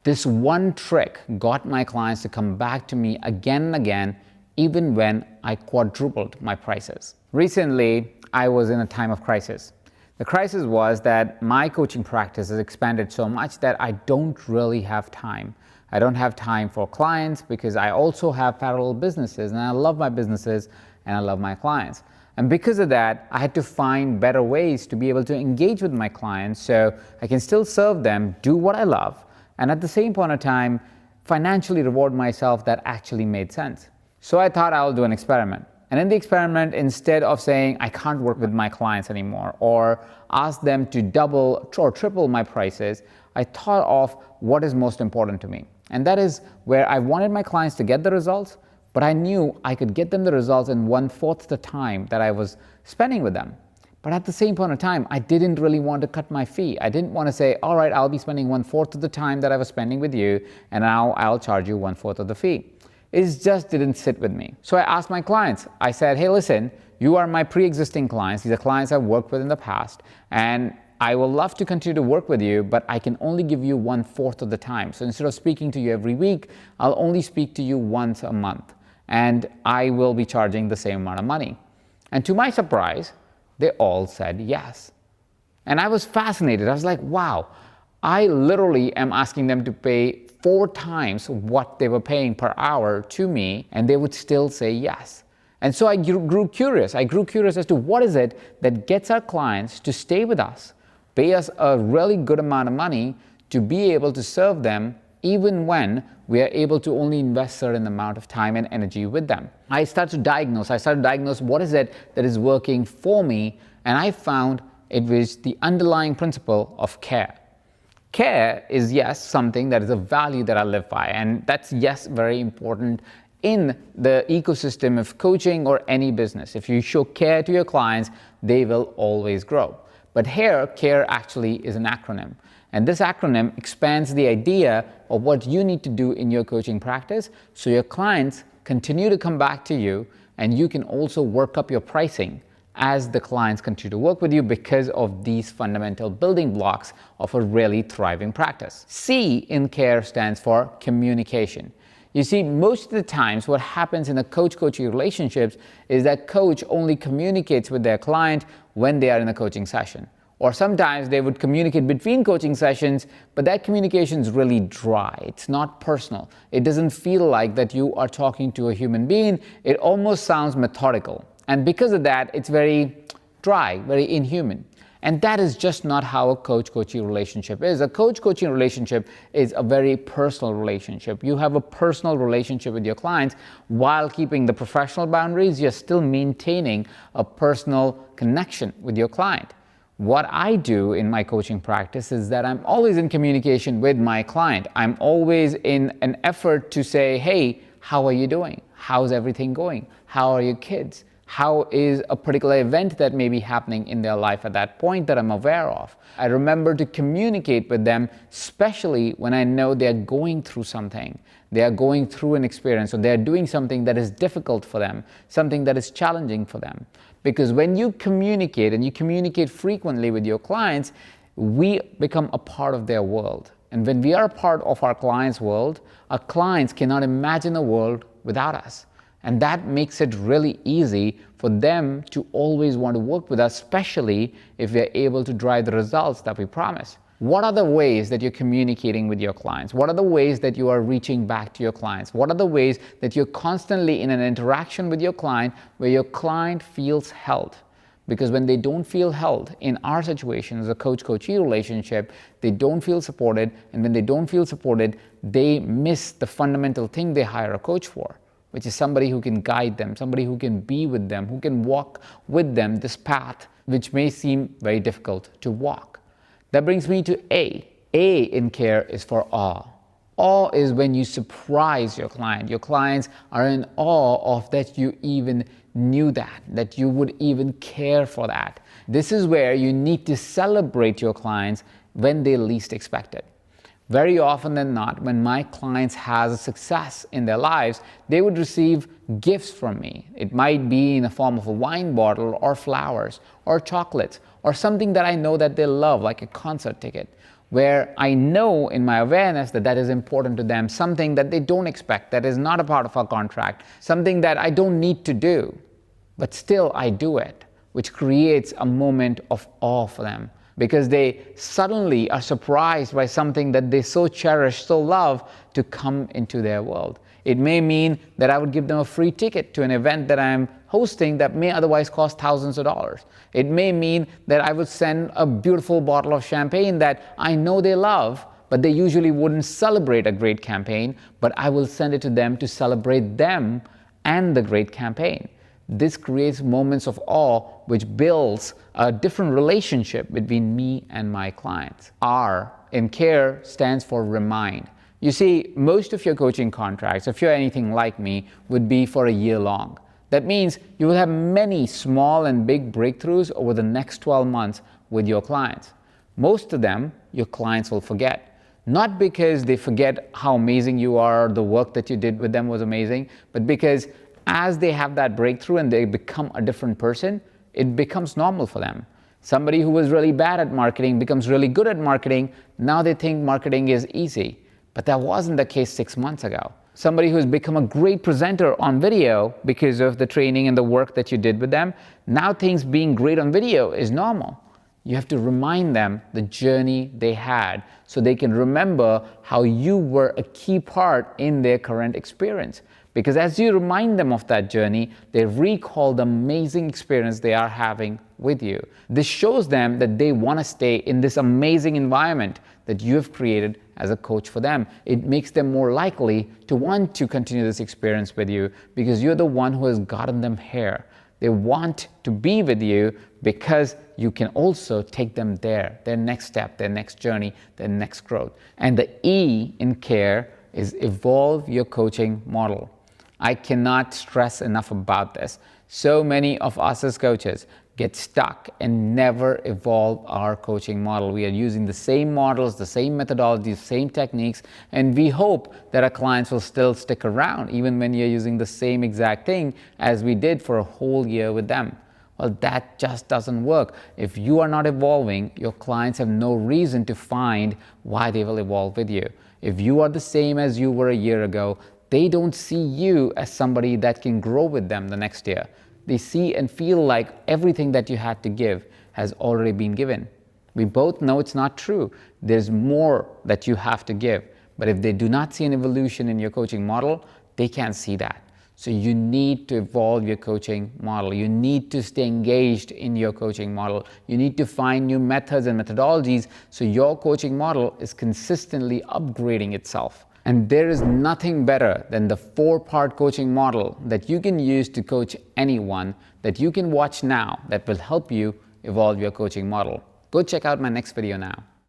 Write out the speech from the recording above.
This one trick got my clients to come back to me again and again, even when I quadrupled my prices. Recently, I was in a time of crisis. The crisis was that my coaching practice has expanded so much that I don't really have time. I don't have time for clients because I also have parallel businesses, and I love my businesses and I love my clients. And because of that, I had to find better ways to be able to engage with my clients so I can still serve them, do what I love, and at the same point of time, financially reward myself that actually made sense. So I thought I'll do an experiment. And in the experiment, instead of saying I can't work with my clients anymore or ask them to double or triple my prices, I thought of what is most important to me. And that is where I wanted my clients to get the results, but I knew I could get them the results in 1/4 the time that I was spending with them. But at the same point of time, I didn't really want to cut my fee. I didn't want to say, all right, I'll be spending 1/4 of the time that I was spending with you, and now I'll charge you 1/4 of the fee. It just didn't sit with me. So I asked my clients, I said, hey, listen, you are my pre-existing clients. These are clients I've worked with in the past, and I will love to continue to work with you, but I can only give you 1/4 of the time. So instead of speaking to you every week, I'll only speak to you once a month, and I will be charging the same amount of money. And to my surprise, they all said yes. And I was fascinated. I was like, wow, I literally am asking them to pay 4 times what they were paying per hour to me, and they would still say yes. And so I grew curious. I grew curious as to what is it that gets our clients to stay with us, pay us a really good amount of money to be able to serve them even when we are able to only invest a certain amount of time and energy with them. I started to diagnose what is it that is working for me, and I found it was the underlying principle of care. Care is, yes, something that is a value that I live by, and that's, yes, very important in the ecosystem of coaching or any business. If you show care to your clients, they will always grow. But here, CARE actually is an acronym. And this acronym expands the idea of what you need to do in your coaching practice so your clients continue to come back to you, and you can also work up your pricing as the clients continue to work with you because of these fundamental building blocks of a really thriving practice. C in CARE stands for communication. You see, most of the times what happens in a coach-coachee relationships is that coach only communicates with their client when they are in a coaching session. Or sometimes they would communicate between coaching sessions, but that communication is really dry. It's not personal. It doesn't feel like that you are talking to a human being. It almost sounds methodical. And because of that, it's very dry, very inhuman. And that is just not how a coach-coachee relationship is. A coach-coaching relationship is a very personal relationship. You have a personal relationship with your clients while keeping the professional boundaries. You're still maintaining a personal connection with your client. What I do in my coaching practice is that I'm always in communication with my client. I'm always in an effort to say, hey, how are you doing? How's everything going? How are your kids? How is a particular event that may be happening in their life at that point that I'm aware of? I remember to communicate with them, especially when I know they're going through something. They are going through an experience, or they're doing something that is difficult for them, something that is challenging for them. Because when you communicate, and you communicate frequently with your clients, we become a part of their world. And when we are a part of our clients' world, our clients cannot imagine a world without us. And that makes it really easy for them to always want to work with us, especially if we are able to drive the results that we promise. What are the ways that you're communicating with your clients? What are the ways that you are reaching back to your clients? What are the ways that you're constantly in an interaction with your client where your client feels held? Because when they don't feel held, in our situation as a coach-coachee relationship, they don't feel supported, and when they don't feel supported, they miss the fundamental thing they hire a coach for, which is somebody who can guide them, somebody who can be with them, who can walk with them this path, which may seem very difficult to walk. That brings me to A. A in CARE is for awe. Awe is when you surprise your client. Your clients are in awe of that you even knew that you would even care for that. This is where you need to celebrate your clients when they least expect it. Very often than not, when my clients have a success in their lives, they would receive gifts from me. It might be in the form of a wine bottle or flowers or chocolates or something that I know that they love, like a concert ticket. where I know in my awareness that that is important to them, something that they don't expect, that is not a part of our contract, something that I don't need to do, but still I do it, which creates a moment of awe for them, because they suddenly are surprised by something that they so cherish, so love, to come into their world. It may mean that I would give them a free ticket to an event that I'm hosting that may otherwise cost thousands of dollars. It may mean that I would send a beautiful bottle of champagne that I know they love, but they usually wouldn't celebrate a great campaign, but I will send it to them to celebrate them and the great campaign. This creates moments of awe, which builds a different relationship between me and my clients. R in CARE stands for remind. You see, most of your coaching contracts, if you're anything like me, would be for a year long. That means you will have many small and big breakthroughs over the next 12 months with your clients. Most of them, your clients will forget. Not because they forget how amazing you are, the work that you did with them was amazing, but because as they have that breakthrough and they become a different person, it becomes normal for them. Somebody who was really bad at marketing becomes really good at marketing. Now they think marketing is easy. But that wasn't the case 6 months ago. Somebody who's become a great presenter on video because of the training and the work that you did with them, now thinks being great on video is normal. You have to remind them the journey they had so they can remember how you were a key part in their current experience. Because as you remind them of that journey, they recall the amazing experience they are having with you. This shows them that they want to stay in this amazing environment that you have created as a coach for them. It makes them more likely to want to continue this experience with you because you're the one who has gotten them here. They want to be with you because you can also take them there, their next step, their next journey, their next growth. And the E in CARE is evolve your coaching model. I cannot stress enough about this. So many of us as coaches get stuck and never evolve our coaching model. We are using the same models, the same methodologies, same techniques, and we hope that our clients will still stick around even when you're using the same exact thing as we did for a whole year with them. Well, that just doesn't work. If you are not evolving, your clients have no reason to find why they will evolve with you. If you are the same as you were a year ago, they don't see you as somebody that can grow with them the next year. They see and feel like everything that you had to give has already been given. We both know it's not true. There's more that you have to give. But if they do not see an evolution in your coaching model, they can't see that. So you need to evolve your coaching model. You need to stay engaged in your coaching model. You need to find new methods and methodologies so your coaching model is consistently upgrading itself. And there is nothing better than the 4-part coaching model that you can use to coach anyone that you can watch now that will help you evolve your coaching model. Go check out my next video now.